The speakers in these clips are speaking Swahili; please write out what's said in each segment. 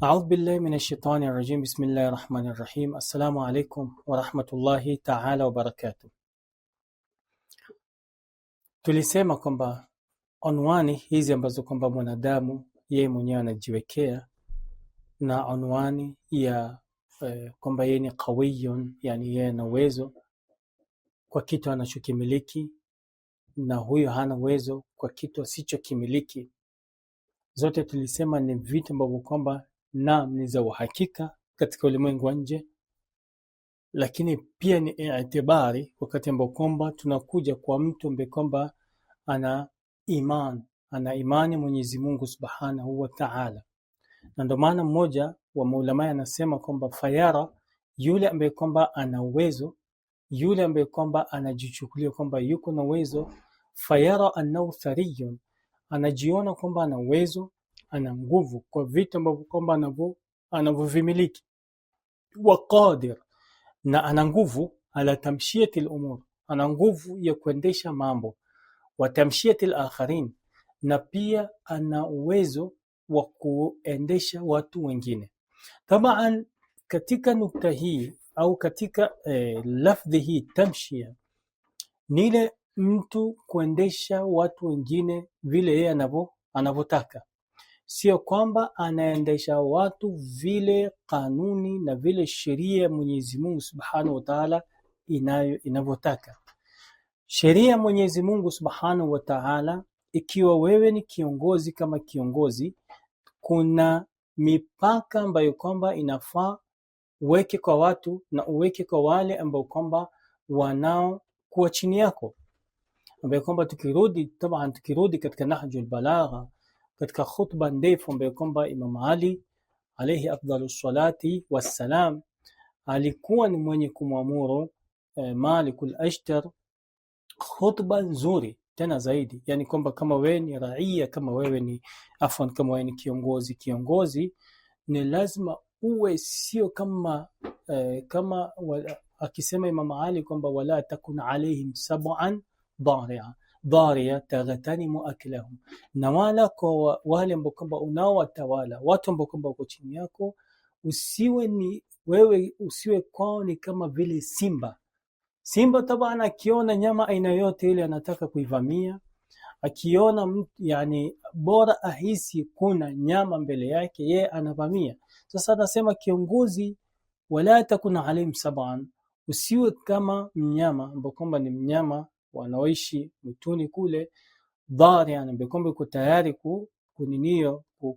أعوذ بالله من الشيطان الرجيم. بسم الله الرحمن الرحيم. Assalamu alaikum wa rahmatullahi ta'ala wa barakatuh. Tulisema kwamba unwani hizi ambazo kwamba mwanadamu yeye mwenyewe anajiwekea na unwani ya kwamba yeye ni qawiyun, yani yeye ana uwezo kwa kitu anachokimiliki na huyo hana uwezo kwa kitu asichokimiliki. Zote tulisema ni vitu ambavyo kwamba ni za uhakika katika ulimwengu wa nje, lakini pia ni itibari wakati ambao kwamba tunakuja kwa mtu ambaye kwamba ana imani Mwenyezi Mungu Subhanahu wa Ta'ala. Na ndio maana mmoja wa maulama anasema kwamba fayara, yule ambaye kwamba ana uwezo, yule ambaye kwamba anajichukulia kwamba yuko na uwezo, fayara annahu thariyun, anajiona kwamba ana uwezo, ana nguvu kwa vitu ambavyo kwamba anavyovimiliki, wa qadir, na ana nguvu ala tamshiyati al-umur, ana nguvu ya kuendesha mambo, wa tamshiyati al-akharin, na pia ana uwezo wa kuendesha watu wengine. Taban katika nukta hii au katika lafdhi hii tamshia, ni ile mtu kuendesha watu wengine vile yeye anavyotaka, sio kwamba anaendesha watu vile kanuni na vile sheria ya Mwenyezi Mungu Subhanahu wa Ta'ala inavyotaka. Sheria ya Mwenyezi Mungu Subhanahu wa Ta'ala, ikiwa wewe ni kiongozi, kama kiongozi kuna mipaka ambayo kwamba inafaa uweke kwa watu na uweke kwa wale ambao kwamba wanao kuwa chini yako, ambayo kwamba tukirudi katika Nahjul Balagha, katika khutba ndefu ambayo kwamba Imam Ali alayhi afdalus salati wassalam alikuwa ni mwenye kumwamuru Malikul Ashtar, khutba nzuri tena zaidi, yani kwamba kama wewe ni raia, kama wewe ni kiongozi ni lazima uwe sio kama akisema Imam Ali kwamba wala takun alaihim sab'an dhariya taghtanimu aklahum, na wala kwa wale ambao kwamba unaowatawala watu ambao kwamba wako chini yako, usiwe kwao ni kama vile simba. Tabana akiona nyama aina yote ile anataka kuivamia, akiona yani bora ahisi kuna nyama mbele yake yeye anavamia. Sasa anasema kiongozi, wala takuna alim sab'an, usiwe kama mnyama ambao kwamba ni mnyama wanaoishi mtuni kule, dhari, yani kwamba uko tayari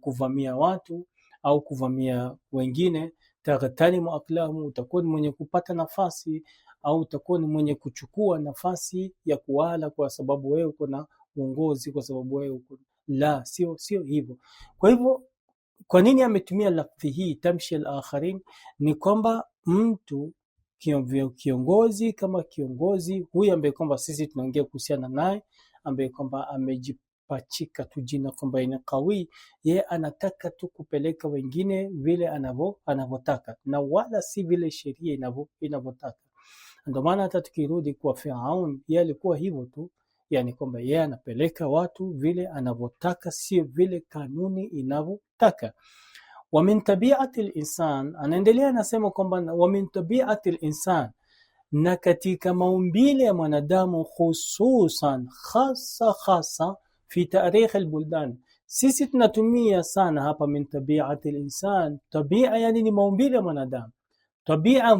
kuvamia watu au kuvamia wengine. Taghtanimu aklahum, utakuwa mwenye kupata nafasi au utakuwa ni mwenye kuchukua nafasi ya kuwala kwa sababu wewe uko na uongozi, kwa sababu wewe uko sio hivyo. Kwa hivyo kwa nini ametumia lafzi hii tamshi al-akharin? Ni kwamba mtu kiongozi, kama kiongozi huyu ambaye kwamba sisi tunaongea kuhusiana naye, ambaye kwamba amejipachika tu jina kwamba ni qawi, yeye anataka tu kupeleka wengine vile anavyotaka na wala si vile sheria inavyotaka. Ndio maana hata tukirudi kwa Firaun, yeye alikuwa hivyo tu, yani kwamba yeye anapeleka watu vile anavyotaka, sio vile kanuni inavyotaka. Wa min tabi'ati al-insan, anaendelea anasema kwamba wa min tabi'ati al-insan, na katika maumbile ya mwanadamu, hususan khasa fi tarikh al-buldan. Sisi tunatumia sana hapa min tabi'ati al-insan, tabia yani ni maumbile ya mwanadamu, tabia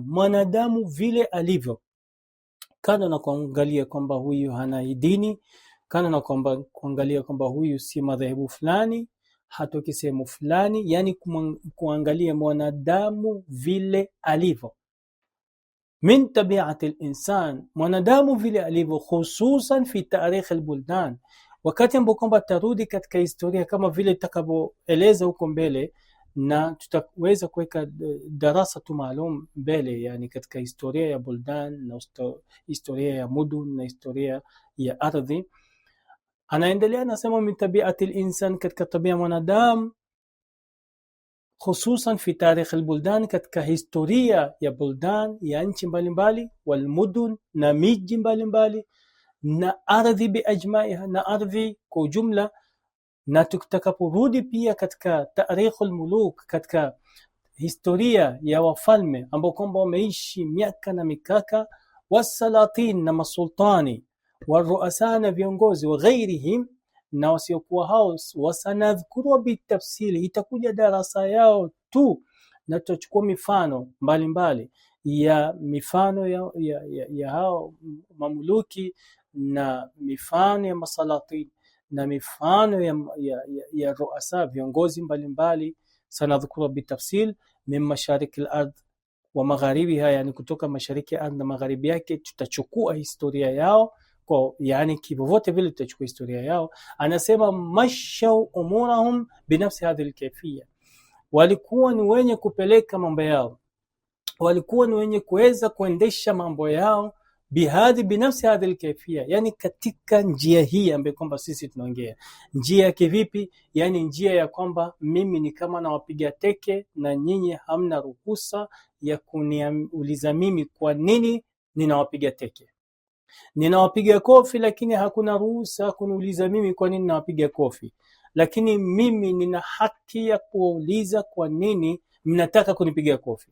mwanadamu vile alivyo, kana na kuangalia kwamba huyu hana dini, kana na kuangalia kwamba huyu si madhehebu fulani, hatoki sehemu fulani, yani kuangalia mwanadamu vile alivyo. Min tabi'ati al-insan, mwanadamu vile alivyo, hususan fi tarikh al-buldan, wakati ambapo kwamba tarudi katika historia kama vile tutakavyoeleza huko mbele, na tutaweza kuweka darasa tu maalum mbele, yani katika historia ya buldan na historia ya mudun na historia ya ardhi. Anaendelea anasema min tabi'ati al-insan, katika tabia mwanadamu, hususan fi tarikh al-buldan, katika historia ya buldan, ya nchi mbalimbali, wal mudun, na miji mbalimbali, na ardhi biajmaiha, na ardhi kwa ujumla, na tutakaporudi pia katika tarikhul muluk, katika historia ya wafalme ambao kwamba wameishi miaka na mikaka, wasalatin na masultani, waruasa na viongozi, wa ghairihim na wasiokuwa hao, wasanadhkuru bitafsili, itakuja darasa yao tu na tutachukua mifano mbalimbali ya mifano ya hao mamluki na mifano ya masalatin na mifano ya ruasa, viongozi mbalimbali. Sanadhkuru bitafsil min mashariki al-ard wa magharibiha, yani kutoka mashariki ya ardhi na magharibi yake, tutachukua historia yao kwa, yani kivyovyote vile tutachukua historia yao. Anasema mashau umurahum binafsi hadhihi alkayfiyya, walikuwa ni wenye kupeleka mambo yao, walikuwa ni wenye kuweza kuendesha mambo yao binafsi hadhihi alkayfiyya, yani katika njia hii ambayo kwamba sisi tunaongea. Njia kivipi? Yani njia ya kwamba mimi ni kama nawapiga teke na nyinyi hamna ruhusa ya kuniuliza mimi kwa nini ninawapiga teke. Ninawapiga kofi, lakini hakuna ruhusa kuniuliza mimi kwa nini nawapiga kofi, lakini mimi nina haki ya kuuliza kwa nini mnataka kunipiga kofi.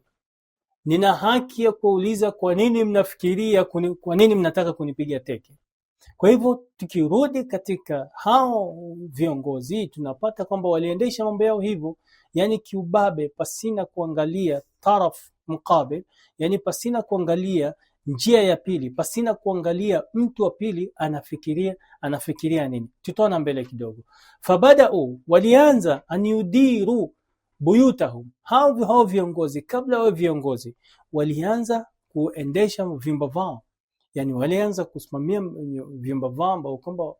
Nina haki ya kuuliza kwa nini mnafikiria, kwa nini mnataka kunipiga teke. Kwa hivyo tukirudi katika hao viongozi, tunapata kwamba waliendesha mambo yao hivyo, yani kiubabe, pasina kuangalia taraf mukabil, yani pasina kuangalia njia ya pili, pasina kuangalia mtu wa pili anafikiria nini. Tutaona mbele kidogo. Fabadau, walianza aniudiru buyutahum, hao viongozi, kabla wao viongozi walianza kuendesha vyumba vao, yani walianza kusimamia vyumba vao ambao kwamba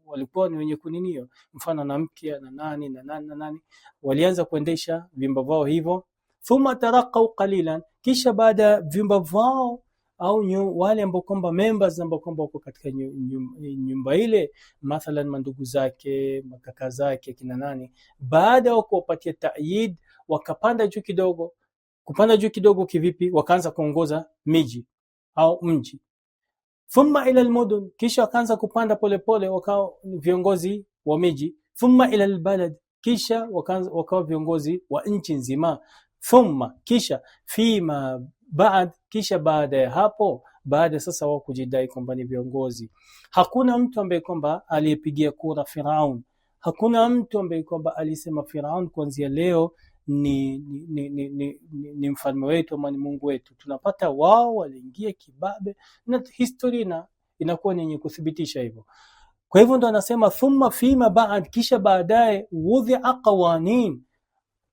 walikuwa ni wenye kuninio, mfano na mke na nani na nani na nani, walianza kuendesha vyumba vao hivyo. Thumma taraqaw qalilan, kisha baada vyumba vao au wale ambao kwamba members ambao kwamba wako katika nyumba ile, mathalan mandugu zake, makaka zake, kina nani, baada ya kuwapatia ta'yid, wakapanda juu kidogo. Kupanda juu kidogo kivipi? Wakaanza kuongoza miji au mji. Thumma ila almudun, kisha wakaanza kupanda polepole, wakao viongozi wa miji. Thumma ila albalad, kisha wakao viongozi wa nchi nzima. Thumma, kisha fima baad, kisha baada ya hapo, baada sasa wao kujidai kwamba ni viongozi. Hakuna mtu ambaye kwamba aliyepigia kura Firaun, hakuna mtu ambaye kwamba alisema Firaun kuanzia leo ni mfalme wetu ama ni Mungu wetu. Tunapata wao waliingia kibabe, na historia inakuwa ni yenye kuthibitisha hivyo. Kwa hivyo ndo anasema thumma fima baad, kisha baadaye wudhi'a qawanin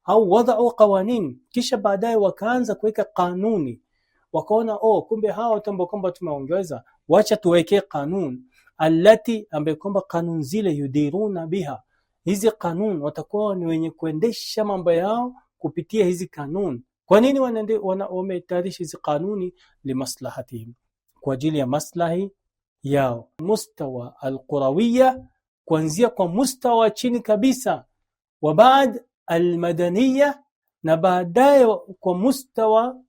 au wada'u qawanin, kisha baadaye wakaanza kuweka kanuni. Wakaona kumbe hawa tambo kwamba tumeongeza, wacha tuweke kanuni allati, ambaye kwamba kanuni zile yudiruna biha, hizi kanuni watakuwa ni wenye kuendesha mambo yao kupitia hizi kanuni. Kwa nini wametayarisha hizi kanuni? Limaslahatihim, kwa ajili ya maslahi yao. Mustawa alqurawiyya, kuanzia kwa mustawa chini kabisa, wa baad almadaniya, na baadaye kwa mustawa,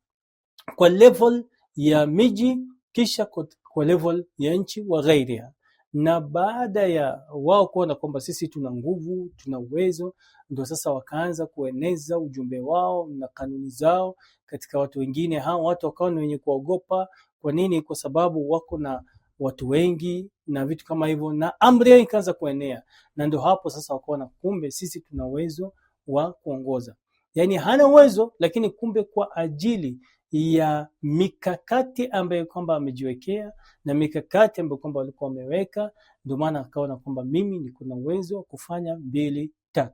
kwa level ya miji, kisha kwa level ya nchi wa ghairiha. Na baada ya wao kuona kwamba sisi tuna nguvu, tuna uwezo, ndio sasa wakaanza kueneza ujumbe wao na kanuni zao katika watu wengine. Hao watu wakawa ni wenye kuogopa. Kwa nini? Kwa sababu wako na watu wengi na vitu kama hivyo, na amri yao ikaanza kuenea. Na ndio hapo sasa wakaona kumbe sisi tuna uwezo wa kuongoza. Yani hana uwezo, lakini kumbe kwa ajili ya mikakati ambayo kwamba amejiwekea na mikakati ambayo kwamba walikuwa wameweka, ndio maana akaona kwamba mimi niko na uwezo wa kufanya 2 3.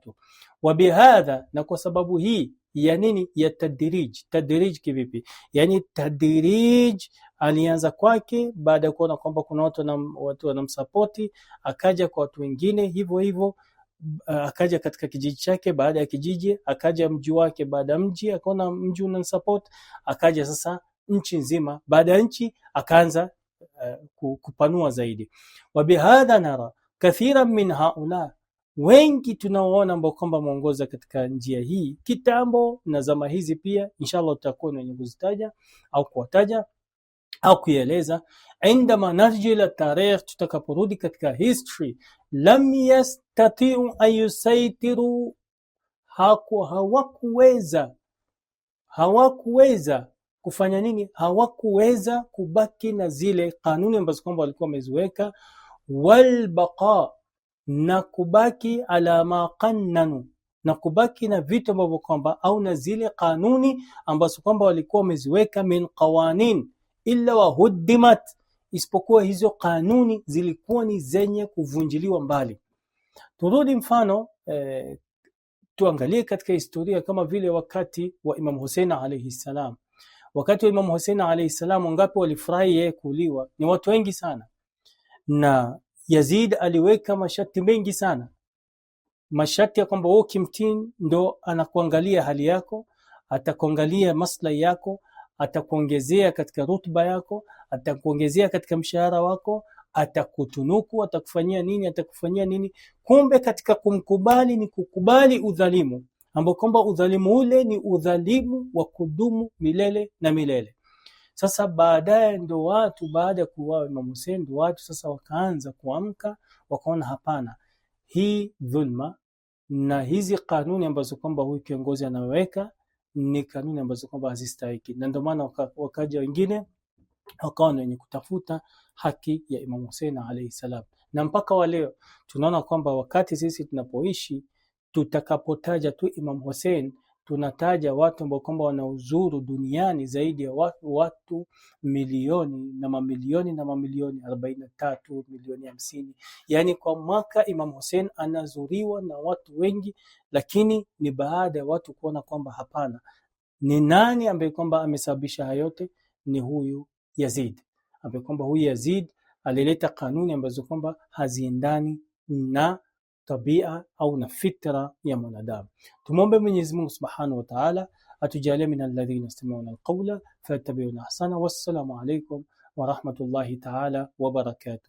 Wabihadha, na kwa sababu hii ya nini? Ya tadrij. Kivipi? Yani tadrij alianza kwake baada ya kuona kwamba kuna watu wanamsupporti, akaja kwa watu wengine hivyo hivyo, akaja katika kijiji chake, baada ya kijiji akaja mji wake, baada ya mji akaona mji unamsupport, akaja sasa nchi nzima, baada ya nchi akaanza kupanua zaidi. Wabihadha nara kathira min haula, wengi tunaoona ambao kwamba muongoza katika njia hii kitambo na zama hizi pia, inshallah tutakuwa wenye kuzitaja au kuwataja au kueleza indama narji ila tarikh, tutakaporudi katika history lam yastatiu an yusaitiru, hawakuweza kufanya nini? Hawakuweza kubaki na zile kanuni ambazo kwamba walikuwa wameziweka. Walbaqa, na kubaki ala ma qannanu, na kubaki na vitu ambavyo kwamba au na zile kanuni ambazo kwamba walikuwa wameziweka. Min qawanin illa wahuddimat, isipokuwa hizo kanuni zilikuwa ni zenye kuvunjiliwa mbali. Turudi mfano tuangalie katika historia kama vile wakati wa Imam Hussein alayhi salam. Wakati wa Imam Hussein alayhi salam, wangapi walifurahi yeye kuuliwa? Ni watu wengi sana. Na Yazid aliweka masharti mengi sana, masharti ya kwamba wewe kimtini ndo anakuangalia hali yako, atakuangalia maslahi yako, atakuongezea katika rutba yako, atakuongezea katika mshahara wako, atakutunuku, atakufanyia nini. Kumbe katika kumkubali ni kukubali udhalimu, ambao kwamba udhalimu ule ni udhalimu wa kudumu milele na milele. Sasa baadaye ndo watu, baada ya kuuawa Imam Hussein, ndo watu sasa wakaanza kuamka, wakaona hapana, hii dhulma na hizi kanuni ambazo kwamba huyu kiongozi anaweka ni kanuni ambazo kwamba hazistahiki. Na ndio maana wakaja wengine wakawa wenye kutafuta haki ya Imam Hussein alayhi salam. Na mpaka wa leo tunaona kwamba wakati sisi tunapoishi, tutakapotaja tu Imam Hussein, tunataja watu ambao kwamba wanauzuru duniani zaidi ya watu milioni na mamilioni 43 milioni 50. Yani kwa mwaka Imam Hussein anazuriwa na watu wengi, lakini ni baada ya watu kuona kwamba hapana, ni nani ambaye kwamba amesababisha hayote? Ni huyu Yazid, ambaye kwamba huyu Yazid alileta kanuni ambazo kwamba haziendani na tabia au na fitra ya mwanadamu. Tumombe Mwenyezi Mungu Subhanahu wa Ta'ala atujalie min alladhina yastami'una alqawla fayattabi'una ahsana. Wassalamu alaykum wa rahmatullahi ta'ala wa barakatuh.